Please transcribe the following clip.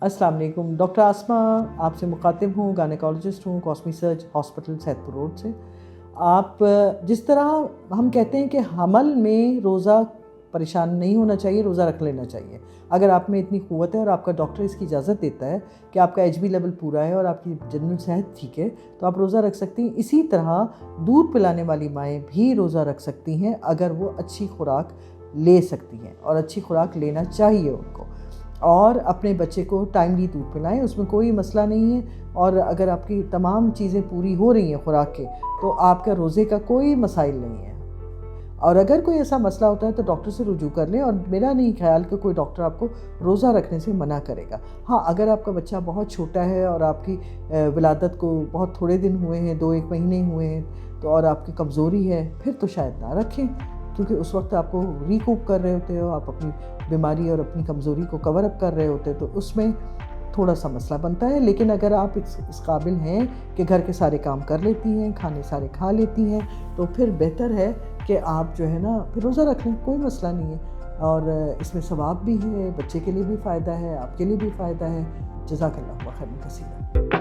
अस्सलाम वालेकुम। डॉक्टर आसमा आपसे मुखातिब हूँ, गायनेकोलॉजिस्ट हूँ, कॉस्मी सर्ज हॉस्पिटल सैदपुर रोड से। आप जिस तरह हम कहते हैं कि हमल में रोज़ा परेशान नहीं होना चाहिए, रोज़ा रख लेना चाहिए। अगर आप में इतनी क़ुव्वत है और आपका डॉक्टर इसकी इजाज़त देता है कि आपका HB लेवल पूरा है और आपकी जनरल सेहत ठीक है, तो आप रोज़ा रख सकती हैं। इसी तरह दूध पिलाने वाली माएँ भी रोज़ा रख सकती हैं अगर वो अच्छी खुराक ले सकती हैं, और अच्छी खुराक लेना चाहिए उनको। और अपने बच्चे को टाइमली दूध पिलाएं, उसमें कोई मसला नहीं है। और अगर आपकी तमाम चीज़ें पूरी हो रही हैं खुराक के, तो आपका रोज़े का कोई मसाइल नहीं है। और अगर कोई ऐसा मसला होता है तो डॉक्टर से रुजू कर लें, और मेरा नहीं ख्याल कि कोई डॉक्टर आपको रोज़ा रखने से मना करेगा। हाँ, अगर आपका बच्चा बहुत छोटा है और आपकी विलादत को बहुत थोड़े दिन हुए हैं, 2-1 महीने हुए हैं, तो और आपकी कमज़ोरी है, फिर तो शायद ना रखें, क्योंकि उस वक्त आपको रिकूप कर रहे होते हो, आप अपनी बीमारी और अपनी कमज़ोरी को कवर अप कर रहे होते, तो उसमें थोड़ा सा मसला बनता है। लेकिन अगर आप इस काबिल हैं कि घर के सारे काम कर लेती हैं, खाने सारे खा लेती हैं, तो फिर बेहतर है कि आप जो है ना फिर रोज़ा रख लें, कोई मसला नहीं है। और इसमें सवाब भी है, बच्चे के लिए भी फ़ायदा है, आपके लिए भी फ़ायदा है। जज़ाकल्लाह खैरन कसीरा।